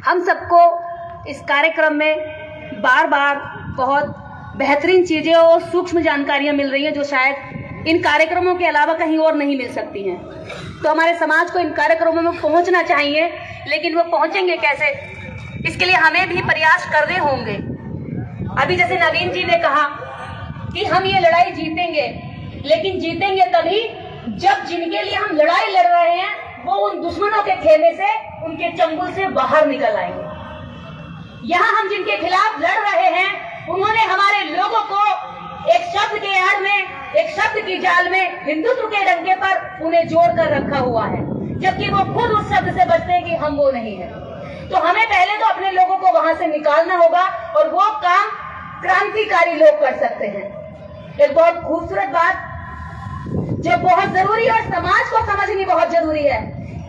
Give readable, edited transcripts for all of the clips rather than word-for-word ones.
हम सबको इस कार्यक्रम में बार बार बहुत बेहतरीन चीज़ें और सूक्ष्म जानकारियां मिल रही हैं जो शायद इन कार्यक्रमों के अलावा कहीं और नहीं मिल सकती हैं। तो हमारे समाज को इन कार्यक्रमों में पहुंचना चाहिए, लेकिन वो पहुंचेंगे कैसे, इसके लिए हमें भी प्रयास करने होंगे। अभी जैसे नवीन जी ने कहा कि हम ये लड़ाई जीतेंगे, लेकिन जीतेंगे तभी जब जिनके लिए हम लड़ाई लड़ रहे हैं वो उन दुश्मनों के खेमे से, उनके चंगुल से बाहर निकल आएंगे। यहाँ हम जिनके खिलाफ लड़ रहे हैं उन्होंने हमारे लोगों को एक शब्द के आड़ में, एक शब्द की जाल में, हिंदुत्व के डंके पर उन्हें जोड़ कर रखा हुआ है, जबकि वो खुद उस शब्द से बचते हैं कि हम वो नहीं है। तो हमें पहले तो अपने लोगों को वहां से निकालना होगा और वो काम क्रांतिकारी लोग कर सकते हैं। एक बहुत खूबसूरत बात जो बहुत जरूरी है और समाज को समझनी बहुत जरूरी है,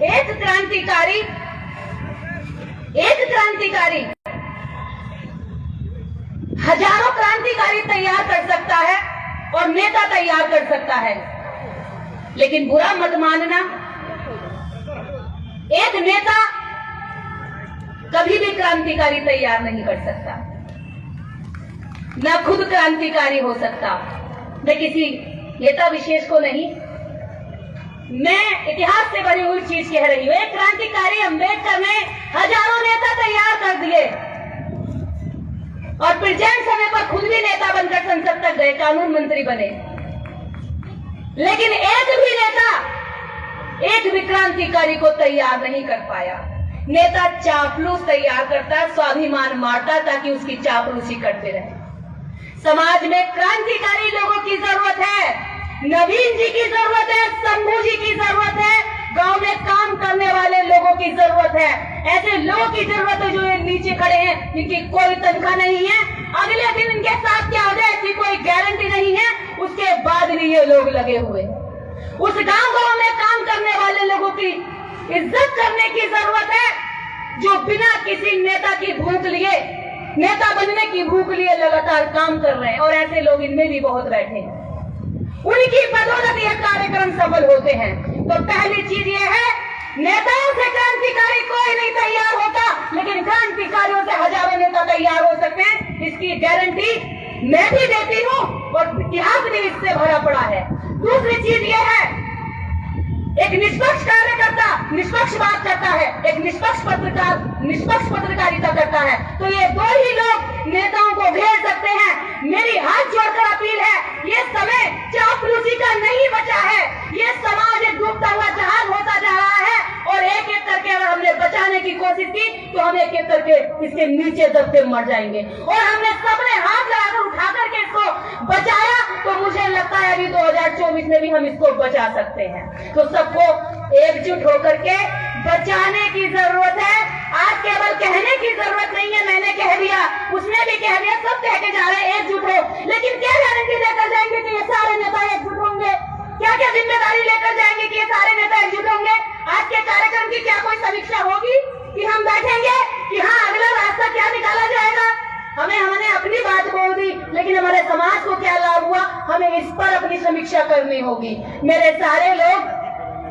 एक क्रांतिकारी हजारों क्रांतिकारी तैयार कर सकता है और नेता तैयार कर सकता है, लेकिन बुरा मत मानना, एक नेता कभी भी क्रांतिकारी तैयार नहीं कर सकता, न खुद क्रांतिकारी हो सकता, न किसी नेता विशेष को नहीं। मैं इतिहास से बनी हुई चीज कह रही हूं। एक क्रांतिकारी अम्बेडकर ने हजारों नेता तैयार कर दिए और प्रेजेंट समय पर खुद भी नेता बनकर संसद तक गए, कानून मंत्री बने, लेकिन एक भी नेता एक भी क्रांतिकारी को तैयार नहीं कर पाया। नेता चापलूस तैयार करता, स्वाभिमान मारता ताकि उसकी चापलूसी करते रहे। समाज में क्रांतिकारी लोगों की जरूरत है, नवीन जी की जरूरत है, शंभू जी की जरूरत है, गांव में काम करने वाले लोगों की जरूरत है, ऐसे लोगों की जरूरत है जो ये नीचे खड़े हैं, जिनकी कोई तनख्वाह नहीं है, अगले दिन इनके साथ क्या हो जाए ऐसी कोई गारंटी नहीं है, उसके बाद भी ये लोग लगे हुए। उस गांव में काम करने वाले लोगों की इज्जत करने की जरूरत है, जो बिना किसी नेता की भूख लिए, नेता बनने की भूख लिए लगातार काम कर रहे हैं, और ऐसे लोग इनमें भी बहुत बैठे हैं। उनकी बदौलत ये कार्यक्रम सफल होते हैं। तो पहली चीज ये है, नेताओं से क्रांतिकारी कोई नहीं तैयार होता, लेकिन क्रांतिकारियों से हजारों नेता तैयार हो सकते हैं, इसकी गारंटी मैं भी देती हूँ और इतिहास भी इससे भरा पड़ा है। दूसरी चीज ये है, एक निष्पक्ष कार्यकर्ता निष्पक्ष बात करता है, एक निष्पक्ष पत्रकारिता करता है, तो ये दो ही लोग नेताओं को भेज सकते हैं। मेरी हाथ जोड़कर अपील है, ये समय चापलूसी का नहीं बचा है, ये समाज एक डूबता हुआ जहाज होता जा रहा है, और एक एक करके अगर हमने बचाने की कोशिश की तो हम एक एक करके इसके नीचे दबते मर जाएंगे। और हमने सबने हाथ लगाकर उठा करके इसको बचाया, तो मुझे लगता है अभी 2024 में भी हम इसको बचा सकते हैं। तो सबको एकजुट होकर के बचाने की जरूरत है। आज केवल कहने की जरूरत नहीं है, मैंने कह दिया, उसने भी कह दिया, सब कह के जा रहे हैं एकजुट हो, लेकिन क्या गारंटी देकर जाएंगे कि ये सारे नेता एकजुट होंगे? क्या क्या जिम्मेदारी लेकर जाएंगे कि ये सारे नेता एकजुट होंगे? आज के कार्यक्रम की क्या कोई समीक्षा होगी कि हम बैठेंगे कि हाँ अगला रास्ता क्या निकाला जाएगा? हमने अपनी बात बोल दी, लेकिन हमारे समाज को क्या लाभ हुआ, हमें इस पर अपनी समीक्षा करनी होगी। मेरे सारे लोग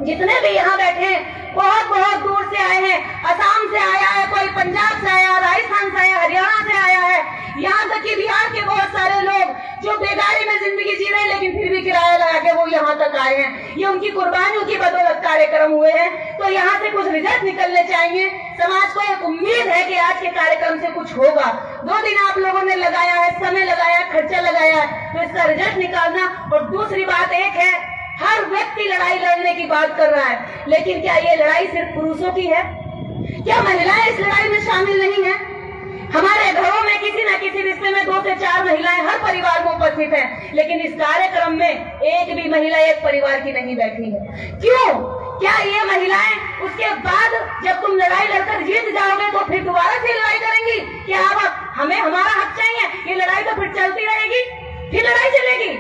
जितने भी यहाँ बैठे हैं बहुत बहुत दूर से आए हैं, असम से आया है, कोई पंजाब से आया, राजस्थान से आया, हरियाणा से आया है, यहाँ तक कि बिहार के बहुत सारे लोग जो बेगारी में जिंदगी जी रहे हैं लेकिन फिर भी किराया लगा के वो यहाँ तक आए हैं। ये उनकी कुर्बानियों की बदौलत कार्यक्रम हुए हैं। तो यहाँ से कुछ रिजल्ट निकलने चाहिए। समाज को एक उम्मीद है कि आज के कार्यक्रम से कुछ होगा। 2 दिन आप लोगों ने लगाया है, समय लगाया, खर्चा लगाया है, तो इसका रिजल्ट निकालना। और दूसरी बात एक है, हर व्यक्ति लड़ाई लड़ने की बात कर रहा है, लेकिन क्या ये लड़ाई सिर्फ पुरुषों की है? क्या महिलाएं इस लड़ाई में शामिल नहीं है? हमारे घरों में किसी न किसी रिश्ते में 2 से 4 महिलाएं हर परिवार में उपस्थित हैं, लेकिन इस कार्यक्रम में एक भी महिला एक परिवार की नहीं बैठी है। क्यों? क्या ये महिलाएं उसके बाद जब तुम लड़ाई लड़कर जीत जाओगे तो फिर दोबारा से लड़ाई करेंगी? क्या अब हमें हमारा हक चाहिए? ये लड़ाई तो फिर चलती रहेगी, फिर लड़ाई चलेगी।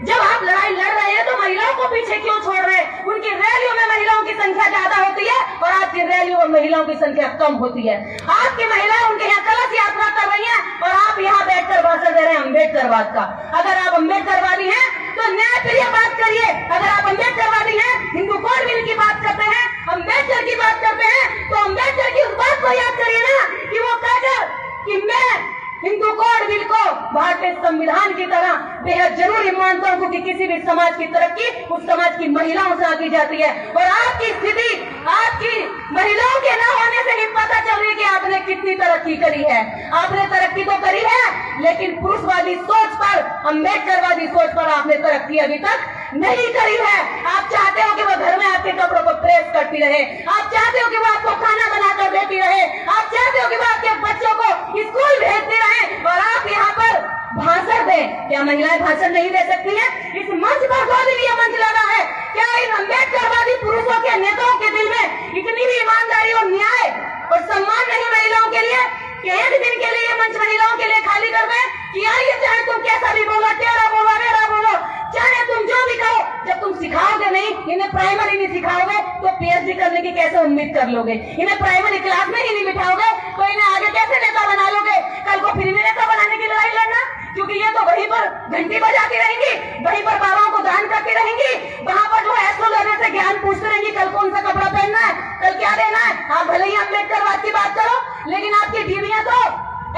जब आप लड़ाई लड़ रहे हैं तो महिलाओं को पीछे क्यों छोड़ रहे हैं? उनकी रैलियों में महिलाओं की संख्या ज्यादा होती है और आपकी रैलियों में महिलाओं की संख्या कम होती है। आपकी महिलाएं उनके यहाँ कलश यात्रा कर रही हैं और आप यहाँ बैठकर भाषण दे रहे हैं अम्बेडकरवाद का। अगर आप अम्बेडकरवादी हैं तो न्याय प्रिय बात करिए। अगर आप अम्बेडकरवादी हैं, हिंदू कोड बिल की बात करते हैं, अम्बेडकर की बात करते हैं, तो अम्बेडकर की उस बात को याद करिए ना मानता हूँ कि किसी भी समाज की तरक्की उस समाज की महिलाओं से आकी जाती है। और आपकी स्थिति आपकी महिलाओं के न होने से ही पता चल रही है कि आपने कितनी तरक्की करी है। आपने तरक्की तो करी है, लेकिन पुरुषवादी सोच पर, अम्बेडकरवादी सोच पर आपने तरक्की अभी तक नहीं करी है। आप चाहते हो कि वो घर में आपके कपड़ों को प्रेस करती रहे, आप चाहते हो कि वो आपको खाना बनाकर देती रहे, आप चाहते हो कि वो आपके बच्चों को स्कूल भेजती रहे, और आप यहाँ पर भाषण दें। क्या महिलाएं भाषण नहीं दे सकती हैं? इस मंच पर गोदलीय मंच लगा है। क्या इन अम्बेडकरवादी पुरुषों के नेताओं के दिल में इतनी भी ईमानदारी और न्याय और सम्मान नहीं महिलाओं के लिए कि एक दिन के लिए मंच महिलाओं के लिए खाली कर दें कि आइए, चाहे तुम कैसा भी बोलो, टेढ़ा बोलो, मेरा बोलो, चाहे तुम जो भी कहो, जब तुम सिखाओगे नहीं, इन्हें प्राइमरी नहीं सिखाओगे तो पीएचडी करने की कैसे उम्मीद कर लोगे? इन्हें प्राइमरी क्लास में ही नहीं बिठाओगे तो इन्हें आगे कैसे नेता बना लोगे? कल को फिर भी नेता बनाने की लड़ाई लड़ना, क्योंकि ये तो वहीं पर घंटी बजाती रहेंगी, वहीं पर बाबाओं को दान करती रहेंगी, वहां पर जो एस्ट्रोलॉजर से ज्ञान पूछती रहेंगी, कल कौन सा कपड़ा पहनना है, कल क्या देना है। आप भले ही अम्बेडकरवाद की बात करो, लेकिन आपकी बीवियां तो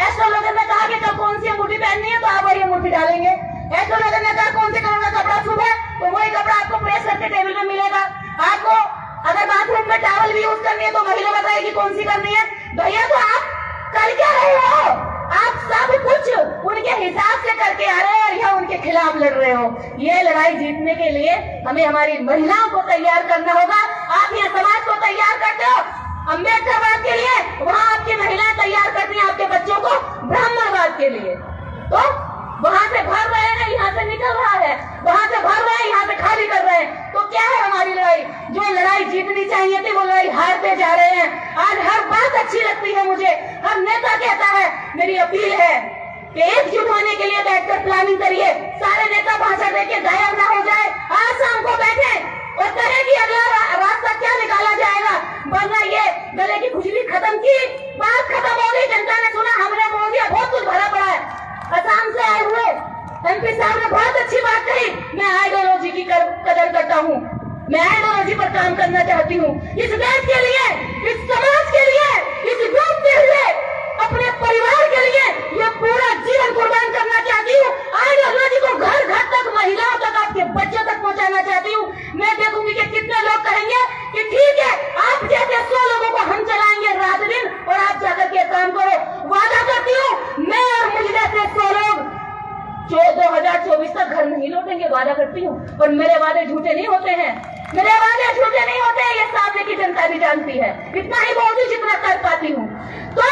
एस्ट्रोलॉजर ने कहा कि कल कौन सी अंगूठी पहननी है तो आप वही अंगूठी डालेंगे। एस्ट्रोलॉजर ने कहा कौन से कलर का कपड़ा शुभ है तो वही कपड़ा आपको प्रेस करके टेबल में मिलेगा। आपको अगर बाथरूम में टॉवल भी यूज करनी है तो महिला बताएगी कौन सी करनी है। भैया तो आप कर क्या रहे हो? आप सब कुछ उनके हिसाब से करके आ रहे हैं या उनके खिलाफ लड़ रहे हो। ये लड़ाई जीतने के लिए हमें हमारी महिलाओं को तैयार करना होगा। आप यहाँ समाज को तैयार करते हो अम्बेडकरवाद के लिए, वहाँ आपकी महिलाएं तैयार करती हैं आपके बच्चों को ब्राह्मणवाद के लिए। तो वहाँ से भर रहे हैं, यहाँ से निकल रहा है, वहाँ से भर रहे हैं, यहाँ से खाली कर रहे हैं। तो क्या है हमारी लड़ाई? जो लड़ाई जीतनी चाहिए थी वो लड़ाई हारते जा रहे हैं। आज हर बात अच्छी लगती है मुझे, हर नेता कहता है। मेरी अपील है कि एकजुट होने के लिए बैठकर प्लानिंग करिए। सारे नेता भाषण देके गायब ना हो जाए। आज शाम को बैठे और कहे कि अगला रास्ता क्या निकाला जाएगा, वरना ये गले की खुजली खत्म की, बात खत्म हो गई, जनता ने सुना, हमने बोल दिया, बहुत कुछ भरा पड़ा है। असम से आए हुए एमपी साहब ने बहुत अच्छी बात कही। मैं आइडियोलॉजी की कदर करता हूँ, मैं आइडियोलॉजी पर काम करना चाहती हूँ। इस देश के लिए, इस समाज के लिए, इस डूबते हुए अपने परिवार के लिए ये पूरा जीवन कुर्बान करना चाहती हूँ। आइडियोलॉजी को घर घर तक, महिलाओं तक, आपके बच्चों तक पहुँचाना चाहती हूँ। मैं देखूंगी कि कितने लोग कहेंगे कि ठीक है, आप जैसे 100 लोगों को हम चलाएंगे रात दिन और आप जाकर के काम करो। वादा करती हूँ मैं और मुझ जैसे 100 लोग 2024 तक घर नहीं लौटेंगे, वादा करती हूँ। और मेरे वादे झूठे नहीं होते हैं, मेरे वादे झूठे नहीं होते हैं, ये सामने की जनता भी जानती है। इतना ही बोलती हूँ जितना कर पाती हूँ। तो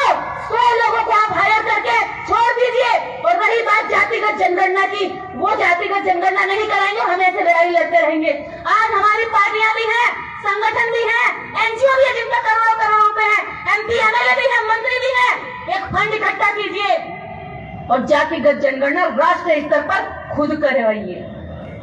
100 लोगों को आप हायर करके छोड़ दीजिए। और रही बात जातिगत जनगणना की, वो जातिगत जनगणना नहीं कराएंगे, हम ऐसे लड़ाई लड़ते रहेंगे। आज हमारी पार्टियां भी हैं, संगठन भी है, एनजीओ भी है जिनका करोड़ों करोड़ रुपए हैं, एमपी एमएलए भी है, मंत्री भी है। एक फंड इकट्ठा कीजिए और जातिगत जनगणना राष्ट्रीय स्तर पर खुद करवाइए,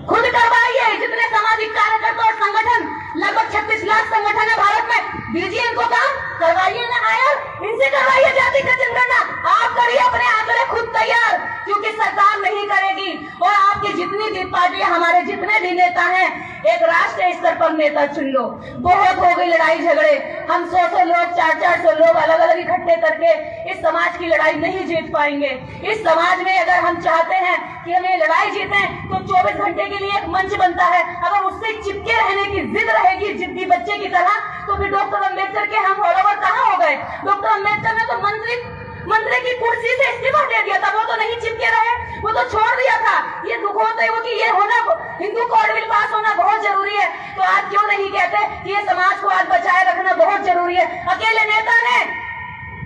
खुद करवाइए। जितने सामाजिक कार्यकर्ता और संगठन, लगभग 36 लाख संगठन है भारत में, दीजिए इनको काम, करवाइए ना हायर, इनसे करवाइए जातिगत जनगणना। आप करिए अपने आंकड़े खुद तैयार, क्योंकि सरकार नहीं करेगी। और आपकी जितनी भी पार्टियां, हमारे जितने भी नेता हैं, एक राष्ट्रीय स्तर पर नेता चुन लो। बहुत हो गई लड़ाई झगड़े, हम 100 लोग, 400 लोग अलग अलग इकट्ठे करके इस समाज की लड़ाई नहीं जीत पाएंगे। इस समाज में अगर हम चाहते हैं कि हम ये लड़ाई जीतें तो 24 घंटे के लिए एक मंच बनता है। अगर उससे चिपके रहने की जिद रहेगी जिद्दी बच्चे की तरह, तो फिर डॉक्टर अम्बेडकर के हम फॉलोवर कहाँ हो गए? डॉक्टर अम्बेडकर ने तो मंत्री की कुर्सी से इस्तीफा दे दिया था, वो तो नहीं चिपके रहे, वो तो छोड़ दिया था। ये दुख होता है वो कि ये होना, हिंदू कोड बिल पास होना बहुत जरूरी है। तो आज क्यों नहीं कहते कि ये समाज को आज बचाए रखना बहुत जरूरी है? अकेले नेता ने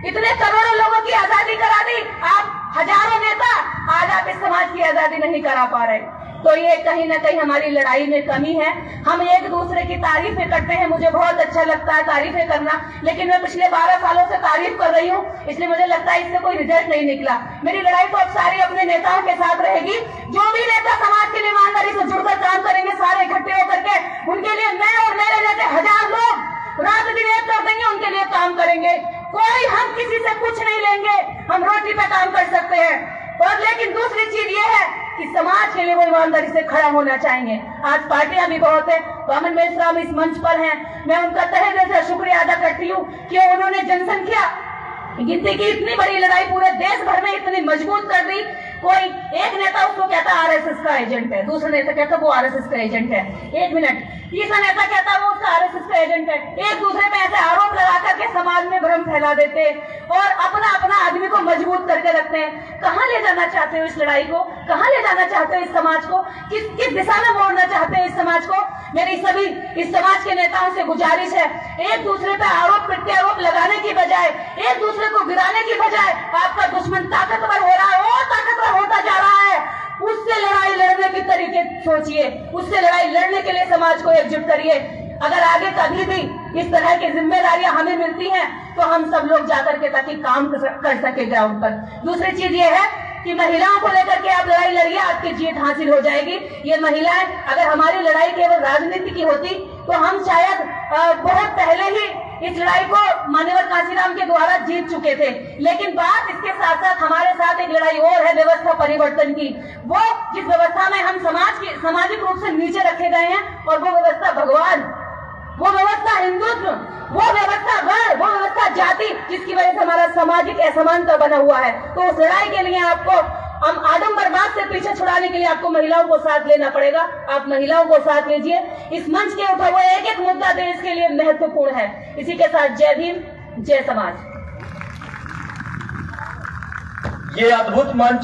इतने करोड़ों लोगों की आजादी करा दी, आप हजारों नेता, आज आप इस समाज की आजादी नहीं करा पा रहे। तो ये कहीं ना कहीं हमारी लड़ाई में कमी है। हम एक दूसरे की तारीफें करते हैं, मुझे बहुत अच्छा लगता है तारीफें करना, लेकिन मैं पिछले 12 सालों से तारीफ कर रही हूँ, इसलिए मुझे लगता है इससे कोई रिजल्ट नहीं निकला। मेरी लड़ाई तो अब सारी अपने नेताओं के साथ रहेगी। जो भी नेता समाज के लिए ईमानदारी से जुड़कर काम करेंगे, सारे इकट्ठे होकर के, उनके लिए मैं और मेरे जैसे 1000 लोग रात दिन एक कर देंगे, उनके लिए काम करेंगे। कोई हम किसी से कुछ नहीं लेंगे, हम रोटी पे काम कर सकते हैं। और लेकिन दूसरी चीज ये है कि समाज के लिए वो ईमानदारी से खड़ा होना चाहिए। आज पार्टियां भी बहुत है, वामन मेश्राम इस मंच पर हैं, मैं उनका तहे दिल से शुक्रिया अदा करती हूँ कि उन्होंने जनसंख्या गिनती की इतनी बड़ी लड़ाई पूरे देश भर में इतनी मजबूत कर दी कोई एक नेता उसको कहता आरएसएस का एजेंट है, दूसरा नेता कहता वो आरएसएस का एजेंट है, एक मिनट, तीसरा नेता कहता वो उसका आरएसएस का एजेंट है। एक दूसरे पे ऐसे आरोप लगा करके समाज में भ्रम फैला देते और अपना अपना आदमी को मजबूत करके रखते हैं। कहाँ ले जाना चाहते हो इस लड़ाई को, कहाँ ले जाना चाहते हो इस समाज को, किस दिशा में मोड़ना चाहते हो इस समाज को? मेरी सभी इस समाज के नेताओं से गुजारिश है, एक दूसरे पे आरोप प्रत्यारोप लगाने की बजाय, एक दूसरे को गिराने की बजाय, आपका दुश्मन ताकतवर हो रहा है और ताकतवर होता जा रहा है, उससे लड़ाई लड़ने के तरीके सोचिए, उससे लड़ाई लड़ने के लिए समाज को एकजुट करिए। अगर आगे कभी भी इस तरह की जिम्मेदारियां हमें मिलती हैं तो हम सब लोग जाकर के ताकि काम कर सके ग्राउंड पर। दूसरी चीज ये है कि महिलाओं को लेकर के आप लड़ाई लड़िए, आपकी जीत हासिल हो जाएगी। ये महिलाएं, अगर हमारी लड़ाई केवल राजनीति की होती तो हम शायद बहुत पहले ही इस लड़ाई को मान्यवर कांशीराम के द्वारा जीत चुके थे। लेकिन बात इसके साथ साथ हमारे साथ एक लड़ाई और है व्यवस्था परिवर्तन की। वो जिस व्यवस्था में हम सामाजिक रूप से नीचे रखे गए हैं, और वो व्यवस्था भगवान, वो व्यवस्था हिंदुत्व, वो व्यवस्था वर्ण, वो व्यवस्था जाति, जिसकी वजह से हमारा सामाजिक असमानता बना हुआ है। तो उस लड़ाई के लिए आपको हम आडम्बरवाद से पीछे छुड़ाने के लिए आपको महिलाओं को साथ लेना पड़ेगा। आप महिलाओं को साथ लीजिए। इस मंच के उठा हुआ एक एक मुद्दा देश के लिए महत्वपूर्ण है। इसी के साथ जय भीम, जय समाज। ये अद्भुत मंच